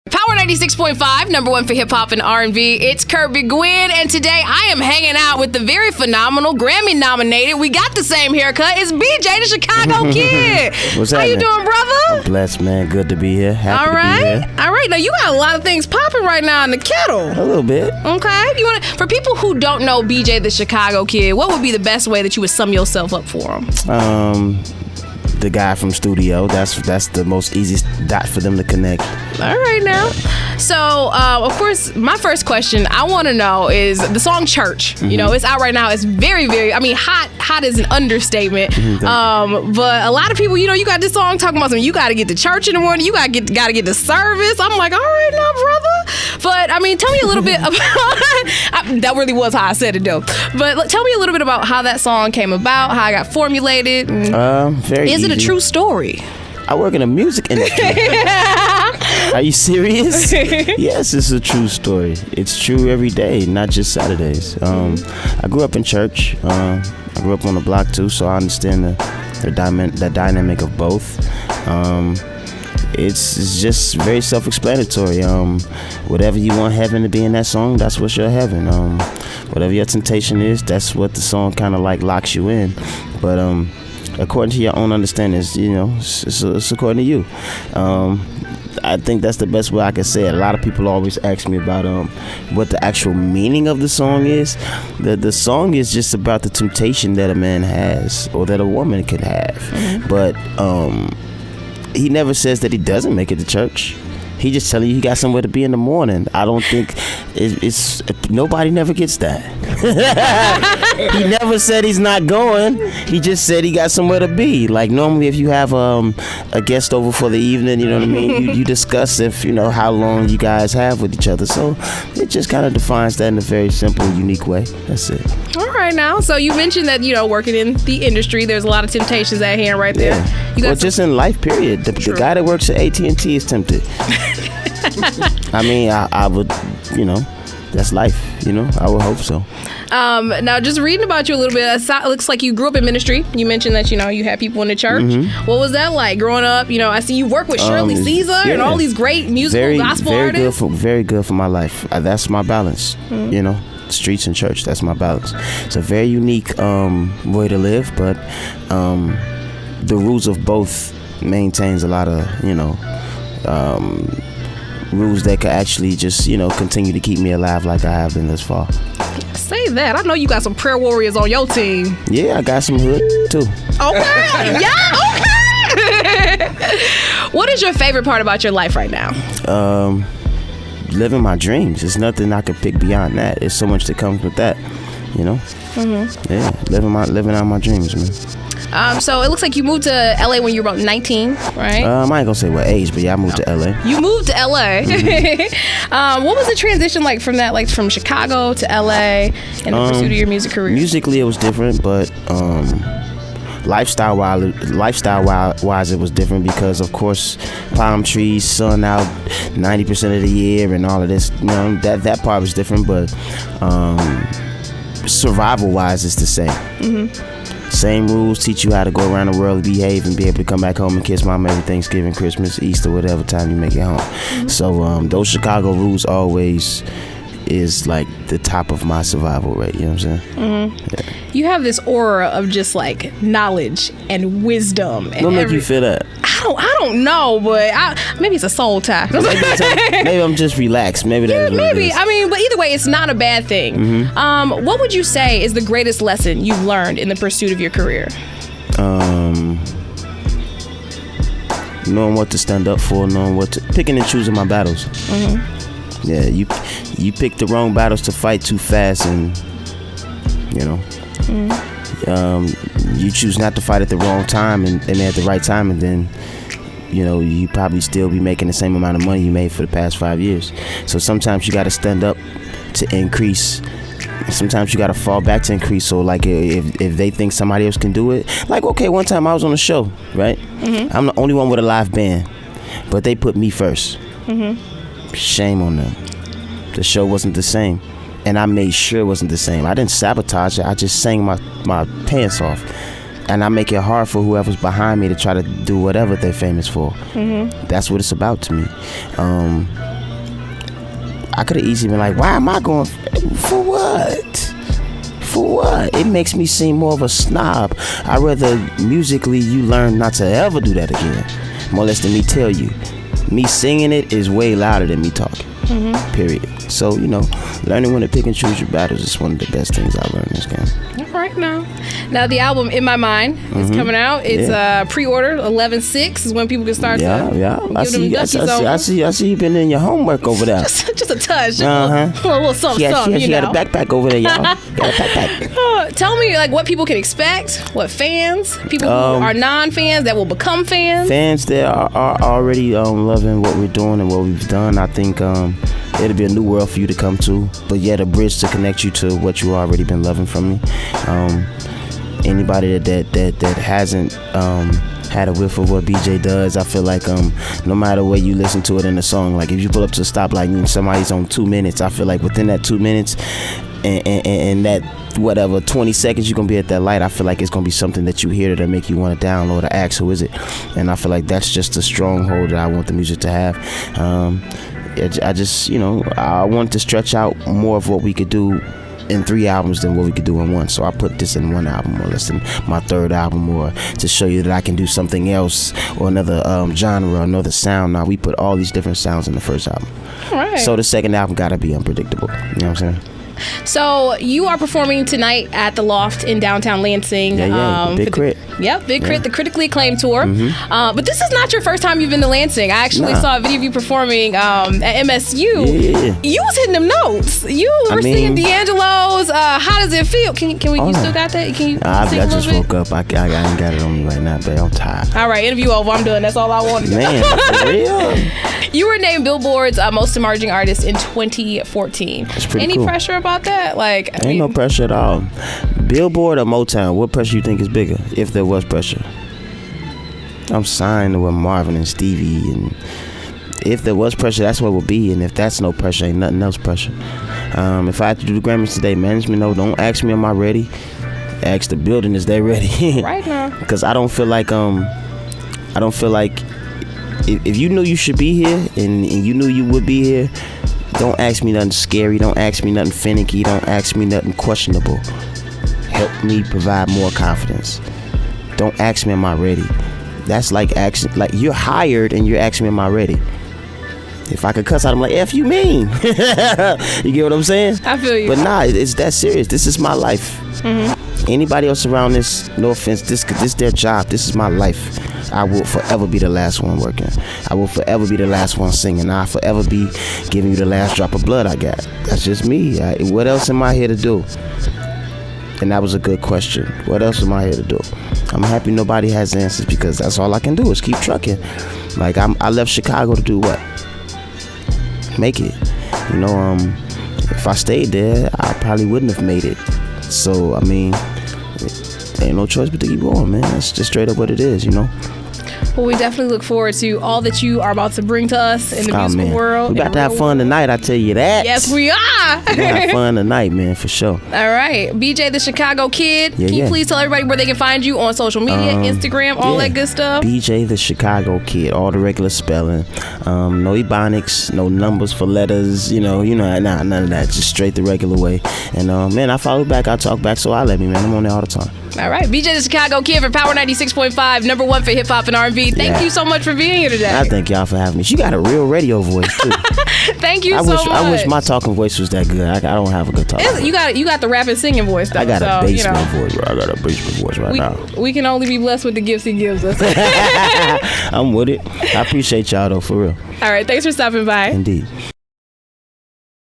Power 96.5, number one for hip hop and R&B. It's Kirby Gwen, and today I am hanging out with the very phenomenal Grammy nominated. We got the same haircut. It's BJ, the Chicago Kid. What's How happening? you doing, brother? I'm blessed, man. Good to be here. Happy All to right, be here. all right. Now you got a lot of things popping right now in the kettle. A little bit. Okay, you want for people who don't know BJ, the Chicago Kid, what would be the best way that you would sum yourself up for him? The guy from studio. That's the most easiest dot for them to connect. All right now. So, of course, my first question I want to know is the song Church. Mm-hmm. You know, it's out right now. It's very, very, I mean, hot is an understatement. But a lot of people, you know, you got this song talking about something. You got to get to church in the morning. You got to get to service. I'm like, all right now, brother. But, I mean, tell me a little bit about, that really was how I said it, though. But tell me a little bit about how that song came about, how I got formulated. Very Is easy. it a true story? I work in the music industry. Are you serious? Yes, it's a true story. It's true every day, not just Saturdays. I grew up in church. I grew up on the block too, so I understand the dynamic of both. It's just very self-explanatory. Whatever you want heaven to be in that song, that's what's your heaven. Whatever your temptation is, that's what the song kind of like locks you in. But according to your own understanding, you know, it's according to you. I think that's the best way I can say it. A lot of people always ask me about what the actual meaning of the song is. The song is just about the temptation that a man has or that a woman can have. Mm-hmm. But he never says that he doesn't make it to church. He just telling you he got somewhere to be in the morning. I don't think it's nobody never gets that. He never said he's not going. He just said he got somewhere to be. Like normally, if you have a guest over for the evening, you know what I mean. You discuss if you know how long you guys have with each other. So it just kind of defines that in a very simple, unique way. That's it. All right now. So you mentioned that you know working in the industry, there's a lot of temptations at hand right there. Yeah. You got Well, just in life, period. The guy that works at AT&T is tempted. I mean, I would, you know, that's life, you know, I would hope so. Now, just reading about you a little bit, it looks like you grew up in ministry. You mentioned that, you know, you had people in the church. Mm-hmm. What was that like growing up? You know, I see you work with Shirley Caesar and all these great musical gospel artists. Very good for my life. That's my balance, you know. Streets and church, that's my balance. It's a very unique way to live, but the rules of both maintains a lot of, you know, rules that could actually just, you know, continue to keep me alive like I have been this far. Say that. I know you got some prayer warriors on your team. Yeah, I got some hood too. Okay. Yeah, okay. What is your favorite part about your life right now? Living my dreams. There's nothing I could pick beyond that. There's so much that comes with that, you know? Mm-hmm. Yeah, living out my dreams, man. So it looks like you moved to LA when you were about 19, right? I ain't gonna say what age, but yeah, I moved to LA. You moved to LA. Mm-hmm. What was the transition like from that, like from Chicago to LA and the pursuit of your music career? Musically, it was different, but lifestyle wise, it was different because, of course, palm trees, sun out 90% of the year, and all of this. You know, that part was different, but survival wise, it's the same. Mm-hmm. Same rules, teach you how to go around the world, behave, and be able to come back home and kiss mom every Thanksgiving, Christmas, Easter, whatever time you make it home. Mm-hmm. So those Chicago rules always is like the top of my survival rate, you know what I'm saying? Mm-hmm. Yeah. You have this aura of just like knowledge and wisdom. What make you feel that? I don't know, but maybe it's a soul tie. Maybe I'm just relaxed. Maybe that's what it is. I mean, but either way, it's not a bad thing. Mm-hmm. What would you say is the greatest lesson you've learned in the pursuit of your career? Knowing what to stand up for, picking and choosing my battles. Mm-hmm. Yeah, you pick the wrong battles to fight too fast, and you know. Mm-hmm. You choose not to fight at the wrong time and at the right time, and then you know you probably still be making the same amount of money you made for the past 5 years. So sometimes you got to stand up to increase. Sometimes you got to fall back to increase. So like if they think somebody else can do it, like okay, one time I was on a show, right? Mm-hmm. I'm the only one with a live band, but they put me first. Mm-hmm. Shame on them. The show wasn't the same. And I made sure it wasn't the same. I didn't sabotage it. I just sang my pants off. And I make it hard for whoever's behind me to try to do whatever they're famous for. Mm-hmm. That's what it's about to me. I could have easily been like, why am I going for what? For what? It makes me seem more of a snob. I'd rather musically you learn not to ever do that again. More or less than me tell you. Me singing it is way louder than me talking. Period. So, learning when to pick and choose your battles is one of the best things I learned in this game. All right, now the album In My Mind is coming out. It's pre-order 11/6 is when people can start. I see you've been in your homework over there. just a touch, a little something. She got a backpack over there, y'all. Got a backpack. Tell me what people can expect. What fans, people who are non-fans that will become fans. Fans that are already loving what we're doing and what we've done. I think it'll be a new world for you to come to, but yet a bridge to connect you to what you already been loving from me. Anybody that hasn't had a whiff of what BJ does, I feel like no matter where you listen to it in the song, like if you pull up to a stoplight and somebody's on 2 minutes, I feel like within that 2 minutes and that whatever 20 seconds you're gonna be at that light, I feel like it's gonna be something that you hear that'll make you want to download or ask who is it. And I feel like that's just the stronghold that I want the music to have. I just, I want to stretch out more of what we could do in 3 albums than what we could do in 1. So I put this in 1 album, or less than my 3rd album, or to show you that I can do something else or another genre, another sound. Now we put all these different sounds in the 1st album. All right. So the 2nd album gotta be unpredictable. You know what I'm saying? So you are performing tonight at the Loft in downtown Lansing. Big Crit. Big Crit, the critically acclaimed tour. But this is not your first time you've been to Lansing. I actually saw a video of you performing at MSU. You was hitting them notes. You were singing D'Angelo's How Does It Feel? Can we? You still got that? Can you sing a little just woke up. I ain't got it on me right now, babe. I'm tired. All right, interview over. I'm done. That's all I wanted. Man, for real. You were named Billboard's Most Emerging Artist in 2014. That's pretty Any cool. pressure about that? Ain't no pressure at all. Billboard or Motown, what pressure you think is bigger, if there was pressure? I'm signed with Marvin and Stevie, and if there was pressure, that's what it would be. And if that's no pressure, ain't nothing else pressure. If I had to do the Grammys today, management, no, don't ask me, am I ready? Ask the building, is they ready? Right now. Because I don't feel like if you knew you should be here and you knew you would be here, don't ask me nothing scary. Don't ask me nothing finicky. Don't ask me nothing questionable. Help me provide more confidence. Don't ask me, am I ready? That's like asking, like you're hired and you're asking me, am I ready? If I could cuss out, I'm like, F you mean? You get what I'm saying? I feel you. But nah, it's that serious. This is my life. Anybody else around this, no offense, this their job. This is my life. I will forever be the last one working. I will forever be the last one singing. I'll forever be giving you the last drop of blood I got. That's just me. What else am I here to do? And that was a good question. What else am I here to do? I'm happy nobody has answers, because that's all I can do is keep trucking. Like I left Chicago to do what? Make it. If I stayed there, I probably wouldn't have made it. So I mean, ain't no choice but to keep going, man. That's just straight up what it is, Well, we definitely look forward to all that you are about to bring to us in the musical world. We about to have fun tonight, I tell you that. Yes, we are. We're gonna have fun tonight, man, for sure. All right. BJ the Chicago Kid. Can you please tell everybody where they can find you on social media, Instagram, all that good stuff? BJ the Chicago Kid, all the regular spelling. No ebonics, no numbers for letters, none of that. Just straight the regular way. And man, I follow back, I talk back, so holla at me, man. I'm on there all the time. All right. BJ the Chicago Kid for Power 96.5, #1 for hip hop and R&B. Thank you so much for being here today. I thank y'all for having me. She got a real radio voice too. Thank you so much. I wish my talking voice was that good. I don't have a good talking voice. You got the rap and singing voice though. I got a basement voice. I got a basement voice now. We can only be blessed with the gifts he gives us. I'm with it. I appreciate y'all though, for real. All right. Thanks for stopping by. Indeed.